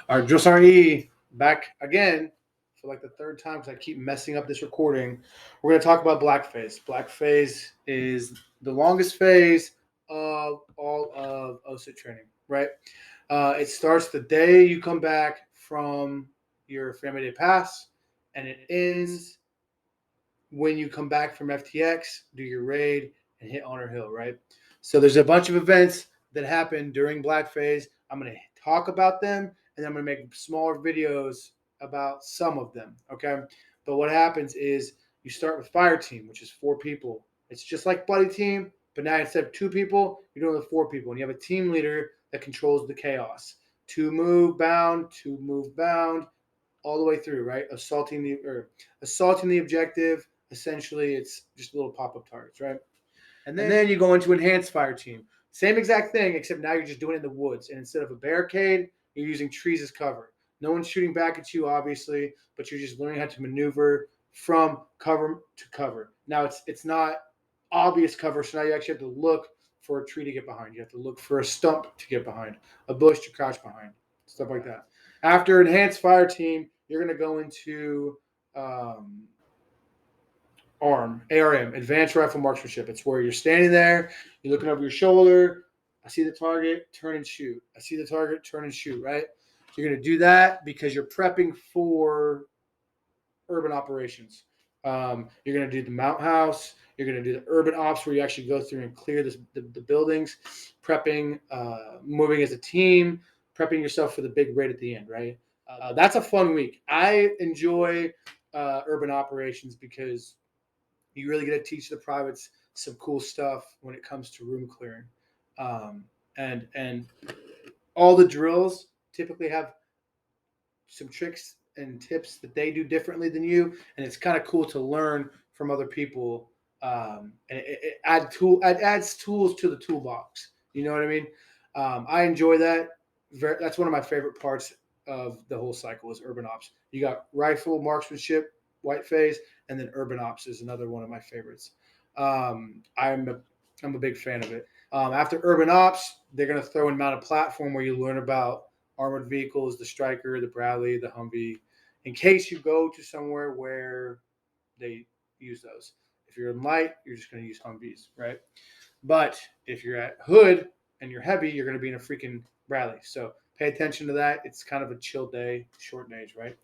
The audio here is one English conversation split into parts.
Our Drill Sergeant E back again for like the third time because I keep messing up this recording. We're going to talk about Black Phase. Black Phase is the longest phase of all of OSUT training, right? It starts the day you come back from your Family Day Pass, and it ends when you come back from FTX, do your raid, and hit Honor Hill, right? So there's a bunch of events that happen during Black Phase. I'm going to talk about them, and then I'm going to make smaller videos about some of them, okay? But what happens is you start with Fire Team, which is 4 people. It's just like Buddy Team, but now instead of 2 people, you're doing it with 4 people, and you have a team leader that controls the chaos. 2 move bound, all the way through, right? Assaulting the objective. Essentially, it's just little pop-up targets, right? And then you go into Enhanced Fire Team. Same exact thing, except now you're just doing it in the woods. And instead of a barricade, you're using trees as cover. No one's shooting back at you, obviously, but you're just learning how to maneuver from cover to cover. Now, it's not obvious cover, so now you actually have to look for a tree to get behind. You have to look for a stump to get behind, a bush to crouch behind, stuff like that. After Enhanced Fire Team, you're going to go into um, ARM, Advanced Rifle Marksmanship. It's where you're standing there, you're looking over your shoulder. I see the target, turn and shoot. I see the target, turn and shoot, right? You're going to do that because you're prepping for urban operations. You're going to do the Mount House. You're going to do the urban ops where you actually go through and clear the buildings, prepping, moving as a team, prepping yourself for the big raid at the end, right? That's a fun week. I enjoy urban operations because you really get to teach the privates some cool stuff when it comes to room clearing. And all the drills typically have some tricks and tips that they do differently than you, and it's kind of cool to learn from other people. And it adds tools to the toolbox. You know what I mean? I enjoy that. That's one of my favorite parts of the whole cycle is urban ops. You got rifle marksmanship, white phase, and then urban ops is another one of my favorites. Um, I'm a, I'm a big fan of it. After urban ops, they're going to throw in mounted platform where you learn about armored vehicles, the Striker, the Bradley, the Humvee, in case you go to somewhere where they use those. If you're in light, you're just going to use Humvees, right? But if you're at Hood and you're heavy, you're going to be in a freaking Bradley. So pay attention to that. It's kind of a chill day, short days, right?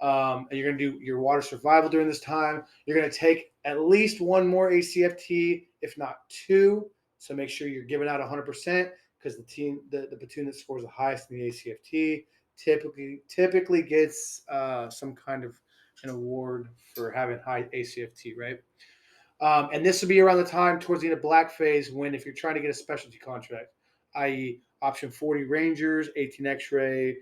And you're going to do your water survival during this time. You're going to take at least one more ACFT, if not two. So make sure you're giving out 100% because the platoon that scores the highest in the ACFT typically gets some kind of an award for having high ACFT, right? And this will be around the time towards the end of Black Phase when if you're trying to get a specialty contract, i.e. Option 40 Rangers, 18 X-Ray,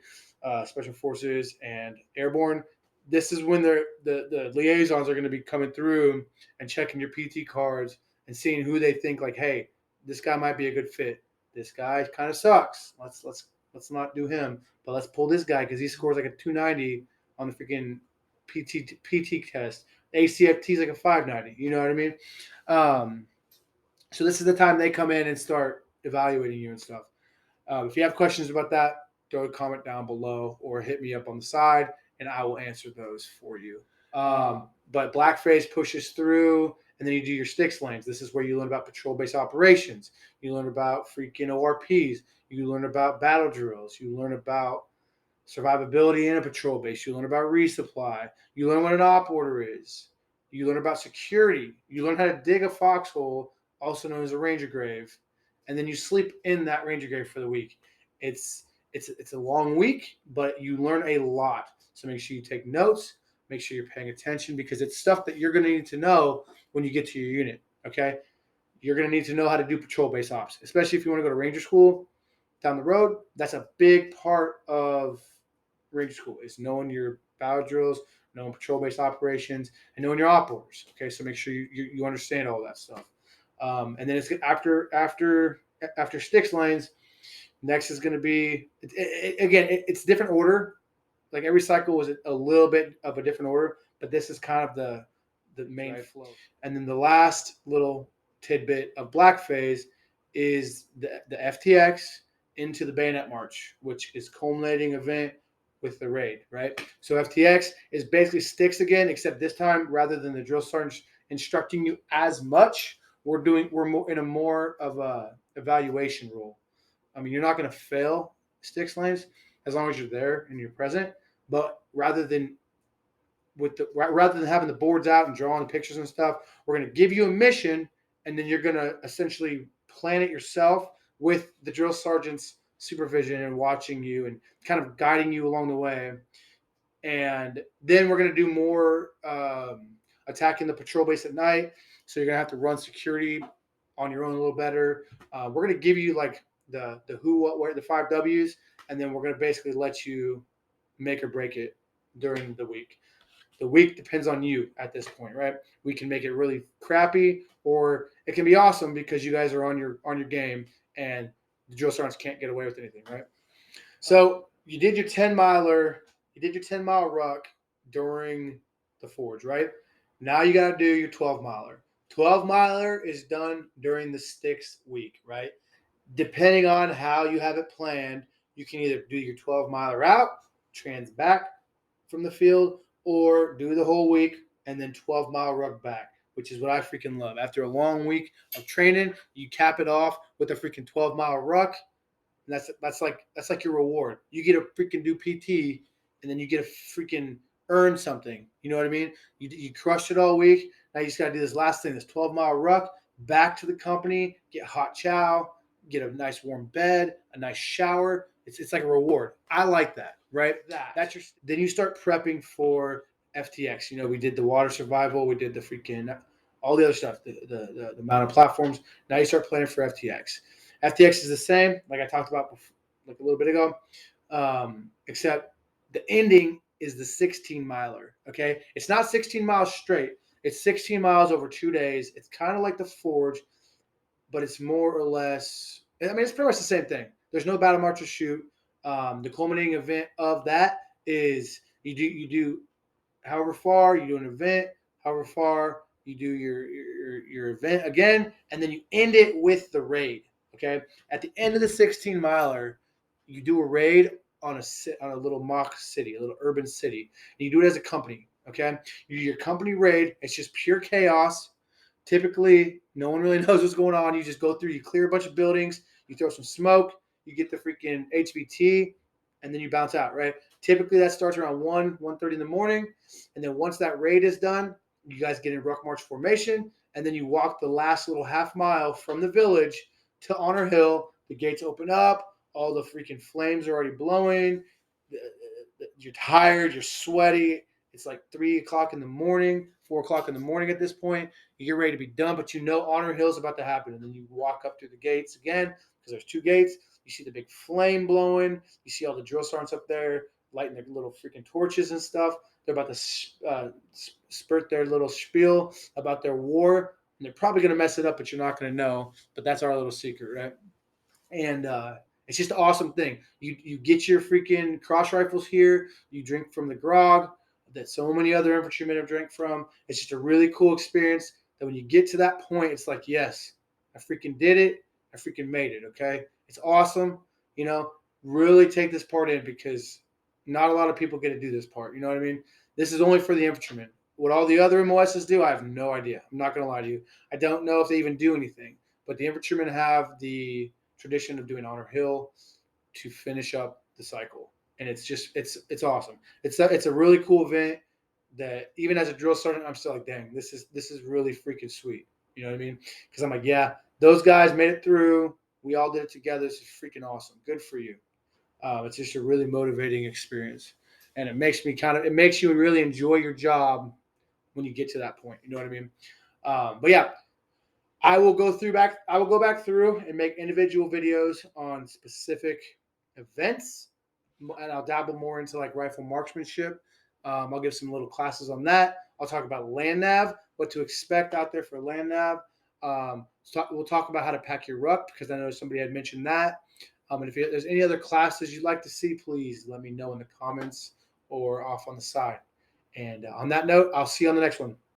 Special Forces, and Airborne. This is when the liaisons are going to be coming through and checking your PT cards and seeing who they think like, hey, this guy might be a good fit. This guy kind of sucks. Let's not do him, but let's pull this guy because he scores like a 290 on the freaking PT test. ACFT is like a 590. You know what I mean? Um, so this is the time they come in and start evaluating you and stuff. If you have questions about that, throw a comment down below or hit me up on the side, and I will answer those for you. But Black Phase pushes through, and then you do your sticks lanes. This is where you learn about patrol-based operations. You learn about freaking ORPs. You learn about battle drills. You learn about survivability in a patrol base. You learn about resupply. You learn what an op order is. You learn about security. You learn how to dig a foxhole, also known as a ranger grave, and then you sleep in that ranger grave for the week. It's a long week, but you learn a lot. So make sure you take notes. Make sure you're paying attention because it's stuff that you're going to need to know when you get to your unit. Okay, you're going to need to know how to do patrol base ops, especially if you want to go to ranger school down the road. That's a big part of ranger school is knowing your battle drills, knowing patrol-based operations, and knowing your op orders. Okay, so make sure you understand all that stuff. And then it's after sticks lanes. Next is going to be it's different order. Like every cycle was a little bit of a different order, but this is kind of the main flow. And then the last little tidbit of Black Phase is the FTX into the Bayonet March, which is culminating event with the raid, right? So FTX is basically sticks again, except this time rather than the drill sergeant instructing you as much, we're more in a more of a evaluation role. I mean, you're not going to fail sticks lanes as long as you're there and you're present. But rather than having the boards out and drawing pictures and stuff, we're going to give you a mission, and then you're going to essentially plan it yourself with the drill sergeant's supervision and watching you and kind of guiding you along the way. And then we're going to do more attacking the patrol base at night. So you're going to have to run security on your own a little better. We're going to give you like the who, what, where, the 5 Ws, and then we're going to basically let you make or break it during the week. The week depends on you at this point, right? We can make it really crappy, or it can be awesome because you guys are on your game and the drill sergeants can't get away with anything, right? So you did your 10-miler, you did your 10-mile ruck during the forge, right? Now you got to do your 12-miler. 12-miler is done during the sticks week, right? Depending on how you have it planned, you can either do your 12-miler out, trans back from the field, or do the whole week and then 12-mile ruck back, which is what I freaking love. After a long week of training, you cap it off with a freaking 12-mile ruck. And that's like your reward. You get to freaking do PT, and then you get to freaking earn something. You know what I mean? You crushed it all week. Now you just got to do this last thing, this 12-mile ruck, back to the company, get hot chow, get a nice warm bed, a nice shower. It's like a reward. I like that, right? That's your. Then you start prepping for FTX. You know, we did the water survival, we did the freaking all the other stuff, the mountain platforms. Now you start planning for FTX. FTX is the same, like I talked about before, like a little bit ago, except the ending is the 16-miler. Okay, it's not 16 miles straight. It's 16 miles over 2 days. It's kind of like the Forge, but it's more or less. I mean, it's pretty much the same thing. There's no battle march or shoot. The culminating event of that is you do however far, you do an event, however far, you do your event again, and then you end it with the raid. Okay, at the end of the 16-miler, you do a raid on a little mock city, a little urban city, and you do it as a company. Okay, you do your company raid. It's just pure chaos. Typically, no one really knows what's going on. You just go through, you clear a bunch of buildings, you throw some smoke, you get the freaking HVT, and then you bounce out, right? Typically, that starts around 1:30 in the morning. And then once that raid is done, you guys get in ruck march formation, and then you walk the last little half mile from the village to Honor Hill. The gates open up. All the freaking flames are already blowing. You're tired. You're sweaty. It's like 3 o'clock in the morning, 4 o'clock in the morning at this point. You get ready to be done, but you know Honor Hill is about to happen. And then you walk up through the gates again because there's 2 gates. You see the big flame blowing. You see all the drill sergeants up there lighting their little freaking torches and stuff. They're about to spurt their little spiel about their war. And they're probably going to mess it up, but you're not going to know. But that's our little secret, right? And it's just an awesome thing. You get your freaking cross rifles here. You drink from the grog that so many other infantrymen have drank from. It's just a really cool experience that when you get to that point, it's like, yes, I freaking did it. I freaking made it, okay? It's awesome. You know, really take this part in because not a lot of people get to do this part. You know what I mean? This is only for the infantrymen. What all the other MOSs do, I have no idea. I'm not going to lie to you. I don't know if they even do anything. But the infantrymen have the tradition of doing Honor Hill to finish up the cycle. And it's just it's awesome. It's a really cool event that even as a drill sergeant, I'm still like, dang, this is really freaking sweet. You know what I mean? Because I'm like, yeah, those guys made it through. We all did it together. This is freaking awesome. Good for you. It's just a really motivating experience, and it makes you really enjoy your job when you get to that point. You know what I mean? But yeah, I will go back through and make individual videos on specific events, and I'll dabble more into like rifle marksmanship. I'll give some little classes on that. I'll talk about land nav, what to expect out there for land nav. We'll talk about how to pack your ruck because I know somebody had mentioned that. And if there's any other classes you'd like to see, please let me know in the comments or off on the side. And on that note, I'll see you on the next one.